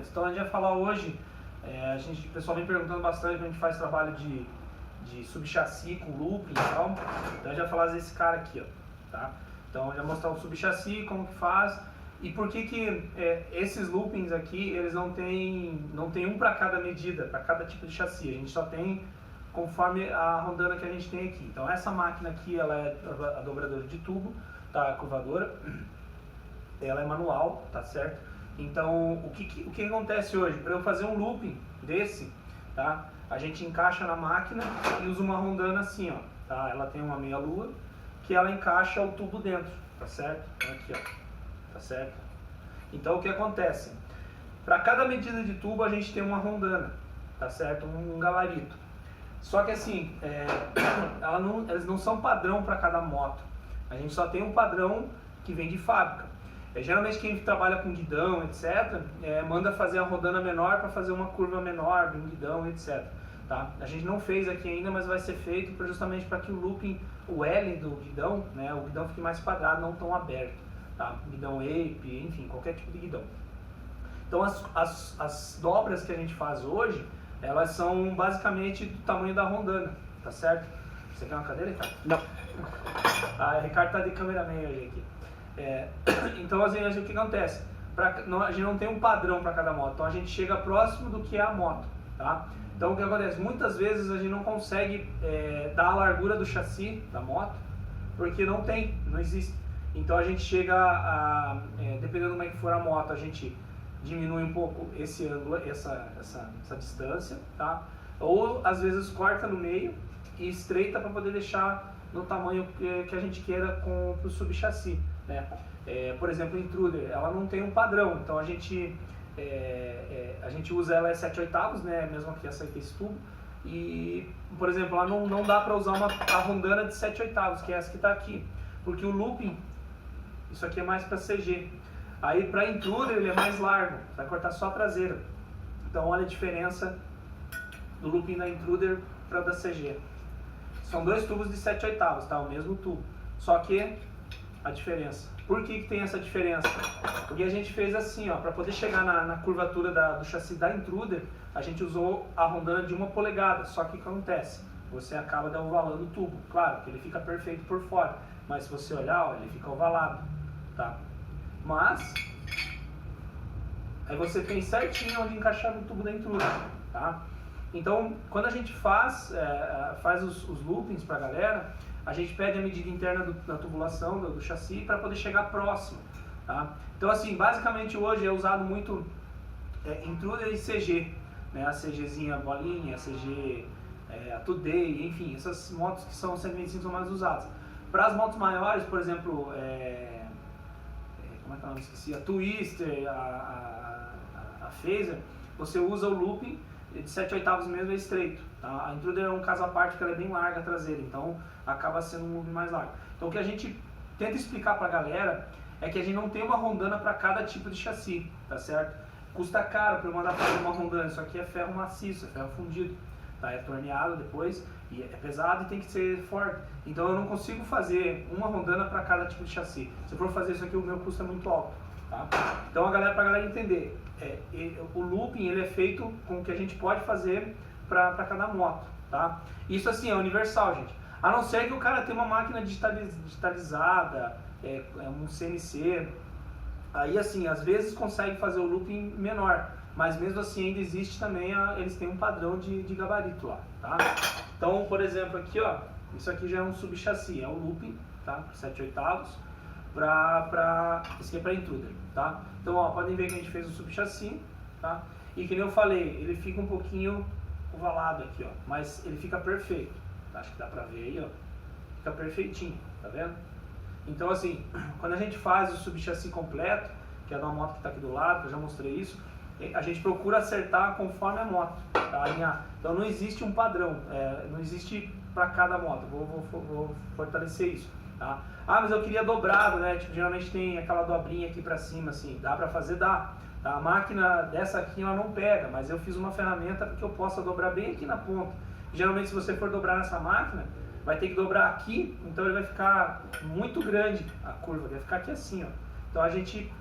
componentes. Então a gente vai falar hoje, o pessoal vem perguntando bastante quando a gente faz trabalho de subchassi com looping e tal. Então a gente vai falar desse cara aqui, ó, tá? Então a gente vai mostrar o subchassi, como que faz e por que esses loopings aqui, eles não tem um para cada medida, para cada tipo de chassi. A gente só tem conforme a rondana que a gente tem aqui. Então essa máquina aqui, ela é a dobradora de tubo, tá? A curvadora, ela é manual, tá certo? Então o que acontece hoje? Para eu fazer um looping desse, tá? A gente encaixa na máquina e usa uma rondana assim, ó, tá? Ela tem uma meia lua que ela encaixa o tubo dentro, tá certo? Aqui, ó, tá certo? Então o que acontece? Para cada medida de tubo a gente tem uma rondana, tá certo? Um gabarito. Só que assim, eles não são padrão para cada moto. A gente só tem um padrão que vem de fábrica. Geralmente quem trabalha com guidão, etc., manda fazer a rodana menor para fazer uma curva menor, um guidão, etc. Tá? A gente não fez aqui ainda, mas vai ser feito justamente para que o looping, o L do guidão, né, o guidão fique mais quadrado, não tão aberto. Tá? Guidão ape, enfim, qualquer tipo de guidão. Então as dobras que a gente faz hoje, elas são basicamente do tamanho da rondana, tá certo? Você quer uma cadeira, Ricardo? Não. O Ricardo tá de cameraman hoje aqui. Então assim, o que acontece? A gente não tem um padrão para cada moto, então a gente chega próximo do que é a moto, tá? Então o que acontece? Muitas vezes a gente não consegue dar a largura do chassi da moto, porque não existe. Então a gente chega dependendo de como é que for a moto, a gente diminui um pouco esse ângulo, essa distância, tá? Ou às vezes corta no meio e estreita para poder deixar no tamanho que a gente queira com o subchassi, né? Por exemplo, a Intruder, ela não tem um padrão, então a gente usa ela 7/8, né? Mesmo que essa aqui, esse tubo, e por exemplo, ela não dá para usar a rondana de 7/8, que é essa que está aqui, porque o looping, isso aqui é mais para CG. Aí para Intruder ele é mais largo, vai cortar só a traseira. Então olha a diferença do looping da Intruder para da CG. São dois tubos de 7/8, tá? O mesmo tubo. Só que a diferença. Por que tem essa diferença? Porque a gente fez assim, ó, para poder chegar na curvatura do chassi da Intruder, a gente usou a rondana de 1 polegada. Só que o que acontece? Você acaba ovalando o tubo. Claro que ele fica perfeito por fora, mas se você olhar, ó, ele fica ovalado, tá? Mas aí você tem certinho onde encaixar no tubo da Intruder, tá? Então, quando a gente faz os loopings para a galera, a gente pede a medida interna da tubulação do chassi para poder chegar próximo, tá? Então, assim, basicamente hoje é usado muito Intruder e CG, né? A CGzinha bolinha, a CG, a Today, enfim, essas motos que são 125 são mais usadas. Para as motos maiores, por exemplo, como é que eu não esqueci? A Twister, a Phaser, você usa o looping de 7/8 mesmo, é estreito, tá? A Intruder é um caso à parte, porque ela é bem larga a traseira, então acaba sendo um looping mais largo. Então o que a gente tenta explicar pra galera é que a gente não tem uma rondana para cada tipo de chassi, tá certo? Custa caro para eu mandar fazer uma rondana, isso aqui é ferro maciço, é ferro fundido, tá? É torneado depois, e é pesado e tem que ser forte. Então eu não consigo fazer uma rondana para cada tipo de chassi. Se eu for fazer isso aqui, o meu custo é muito alto, tá? Então pra galera entender, o looping ele é feito com o que a gente pode fazer para cada moto, tá? Isso assim é universal, gente. A não ser que o cara tenha uma máquina digitalizada, um CNC, aí assim, às vezes consegue fazer o looping menor, mas mesmo assim ainda existe também, eles têm um padrão de gabarito lá, tá? Então, por exemplo, aqui ó, isso aqui já é um subchassi, é o looping, tá? 7/8, esse aqui é para Intruder, tá? Então, ó, podem ver que a gente fez o subchassi, tá? E que nem eu falei, ele fica um pouquinho ovalado aqui, ó, mas ele fica perfeito, tá? Acho que dá pra ver aí, ó, fica perfeitinho, tá vendo? Então, assim, quando a gente faz o subchassi completo, que é da moto que tá aqui do lado, que eu já mostrei isso, a gente procura acertar conforme a moto, tá? Alinhar. Então não existe um padrão, não existe para cada moto, vou fortalecer isso, tá? Ah, mas eu queria dobrado, né? Tipo, geralmente tem aquela dobrinha aqui para cima, assim, dá para fazer? Dá. Tá? A máquina dessa aqui ela não pega, mas eu fiz uma ferramenta para que eu possa dobrar bem aqui na ponta. Geralmente se você for dobrar nessa máquina, vai ter que dobrar aqui, então ele vai ficar muito grande a curva, vai ficar aqui assim, ó. Então a gente,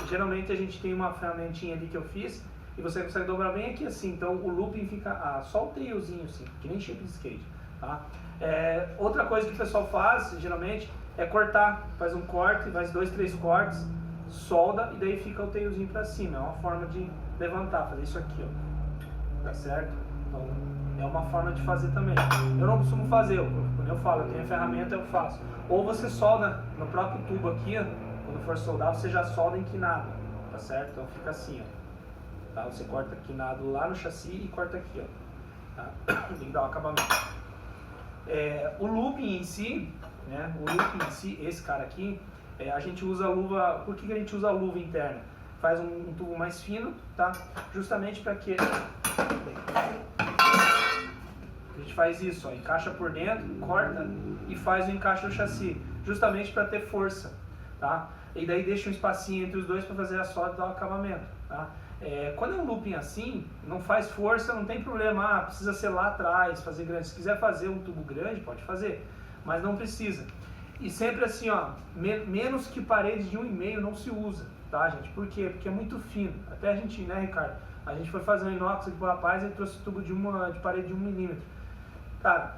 geralmente a gente tem uma ferramentinha ali que eu fiz, e você consegue dobrar bem aqui assim, então o looping fica só o tailzinho assim, que nem shape de skate, tá? Outra coisa que o pessoal faz, geralmente, é cortar, faz um corte, faz 2, 3 cortes, solda e daí fica o tailzinho pra cima, é uma forma de levantar, fazer isso aqui, ó, tá certo? Então, é uma forma de fazer também. Eu não costumo fazer, quando eu falo, eu tenho a ferramenta, eu faço. Ou você solda no próprio tubo aqui, ó, quando for soldar, você já solda inclinado, tá certo? Então fica assim, ó. Tá? Você corta inclinado lá no chassi e corta aqui, ó. Tá? Tem que dar um acabamento. O looping em si, né? O looping em si, esse cara aqui, a gente usa luva. Por que a gente usa luva interna? Faz um tubo mais fino, tá? Justamente para que a gente faz isso, ó, encaixa por dentro, corta e faz o encaixe do chassi, justamente para ter força, tá? E daí deixa um espacinho entre os dois para fazer a solda e dar o acabamento, tá? Quando é um looping assim, não faz força, não tem problema, precisa ser lá atrás, fazer grande. Se quiser fazer um tubo grande, pode fazer, mas não precisa. E sempre assim, ó, menos que paredes de 1,5 não se usa, tá, gente? Por quê? Porque é muito fino. Até a gente, né, Ricardo? A gente foi fazer um inox aqui pro rapaz e ele trouxe tubo de parede de 1 milímetro. Cara,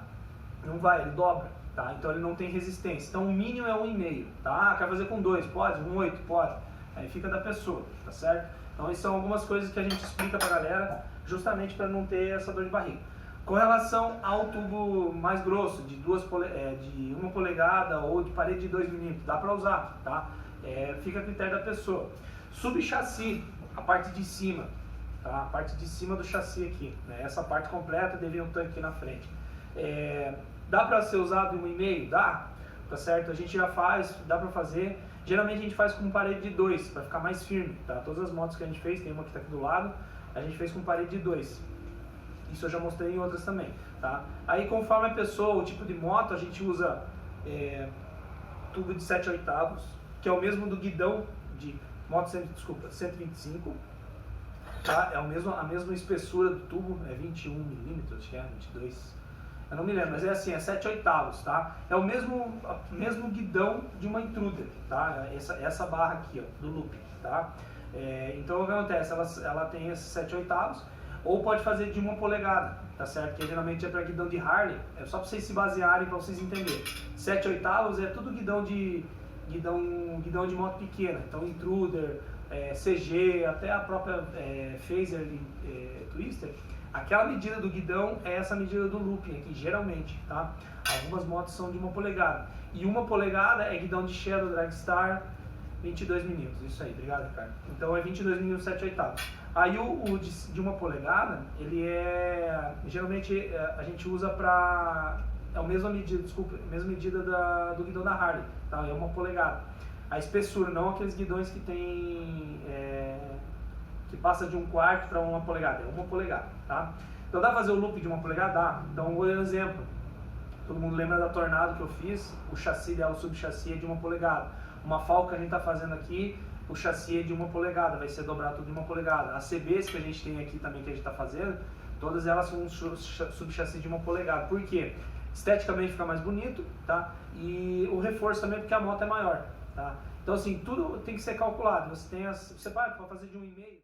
não vai, ele dobra, tá? Então ele não tem resistência. Então o mínimo é 1,5, tá? Quer fazer com 2, pode? 1,8, pode. Aí fica da pessoa, tá certo? Então essas são algumas coisas que a gente explica pra galera, justamente para não ter essa dor de barriga. Com relação ao tubo mais grosso, de 1 polegada ou de parede de 2 milímetros, dá pra usar, tá? Fica a critério da pessoa. Subchassi, a parte de cima, tá? A parte de cima do chassi aqui, né? Essa parte completa devia um tanque aqui na frente. Dá para ser usado em 1,5? Dá, tá certo? A gente já faz, dá para fazer. Geralmente a gente faz com parede de 2, para ficar mais firme, tá? Todas as motos que a gente fez, tem uma que está aqui do lado, a gente fez com parede de 2. Isso eu já mostrei em outras também, tá? Aí conforme a pessoa, o tipo de moto, a gente usa tubo de 7/8, que é o mesmo do guidão de moto 125, tá? É a mesma espessura do tubo, é 21 milímetros, acho que é 22. Eu não me lembro, mas é assim, é 7/8, tá? É o mesmo guidão de uma intruder, tá? Essa barra aqui, ó, do loop, tá? Então o que acontece? Ela tem esses 7/8, ou pode fazer de 1 polegada, tá certo? Que geralmente é para guidão de Harley, é só para vocês se basearem, para vocês entenderem. 7/8 é tudo guidão de moto pequena, então intruder, CG, até a própria Phaser Twister. Aquela medida do guidão é essa medida do looping aqui, geralmente, tá? Algumas motos são de 1 polegada. E 1 polegada é guidão de Shadow, Dragstar, 22 milímetros. Isso aí, obrigado, Ricardo. Então é 22 milímetros 7/8. Aí o de 1 polegada, ele geralmente a gente usa pra... É a mesma medida, desculpa, a mesma medida do guidão da Harley, tá? É 1 polegada. A espessura, não aqueles guidões que tem... que passa de 1/4 para 1 polegada, é 1 polegada, tá? Então dá pra fazer o loop de 1 polegada? Dá. Então um exemplo, todo mundo lembra da Tornado que eu fiz, o chassi dela, o subchassi é de 1 polegada. Uma Falcon que a gente tá fazendo aqui, o chassi é de 1 polegada, vai ser dobrado tudo de 1 polegada. As CBs que a gente tem aqui também, que a gente tá fazendo, todas elas são um subchassi de 1 polegada. Por quê? Esteticamente fica mais bonito, tá? E o reforço também porque a moto é maior, tá? Então assim, tudo tem que ser calculado. Você vai fazer de 1,5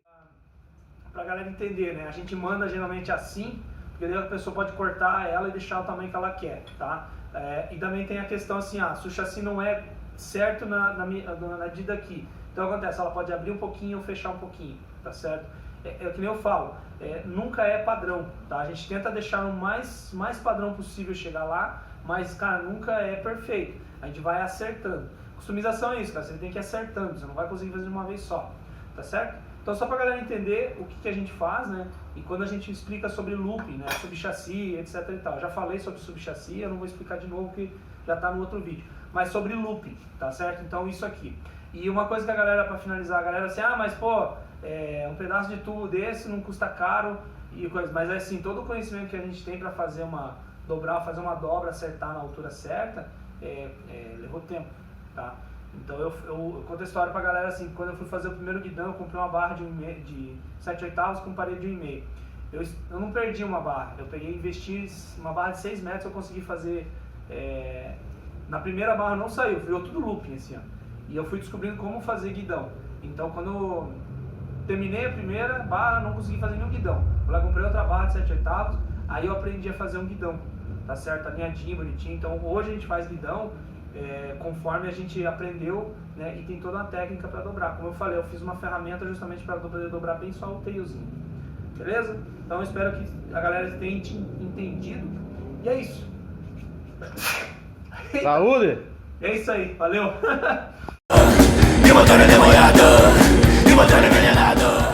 pra galera entender, né? A gente manda geralmente assim, porque daí a pessoa pode cortar ela e deixar o tamanho que ela quer, tá? E também tem a questão assim, se o chassi não é certo na medida aqui, então acontece, ela pode abrir um pouquinho ou fechar um pouquinho, tá certo? É que nem eu falo, nunca é padrão, tá? A gente tenta deixar o mais padrão possível chegar lá, mas, cara, nunca é perfeito. A gente vai acertando. Customização é isso, cara, você tem que ir acertando, você não vai conseguir fazer de uma vez só, tá certo? Então só pra galera entender o que a gente faz, né? E quando a gente explica sobre looping, né? Subchassi, etc e tal. Eu já falei sobre subchassi, eu não vou explicar de novo porque já tá no outro vídeo. Mas sobre looping, tá certo? Então isso aqui. E uma coisa que a galera, pra finalizar, a galera assim, mas pô, um pedaço de tubo desse não custa caro e coisa. Mas assim, todo o conhecimento que a gente tem pra fazer fazer uma dobra, acertar na altura certa, levou tempo, tá? Então eu conto a história pra galera assim, quando eu fui fazer o primeiro guidão, eu comprei uma barra de 7/8 com parede de 1,5. Eu não perdi uma barra, eu peguei e investi uma barra de 6 metros, eu consegui fazer... na primeira barra não saiu, virou tudo looping assim, ó. E eu fui descobrindo como fazer guidão. Então quando terminei a primeira barra, não consegui fazer nenhum guidão. Fui lá, comprei outra barra de 7/8, aí eu aprendi a fazer um guidão, tá certo? Alinhadinho, bonitinho. Então hoje a gente faz guidão conforme a gente aprendeu, né? E tem toda uma técnica para dobrar. Como eu falei, eu fiz uma ferramenta justamente para poder dobrar bem só o tailzinho. Beleza? Então eu espero que a galera tenha entendido. E é isso. Saúde! É isso aí, valeu! E o motor é demorado, e o motor é envenenado.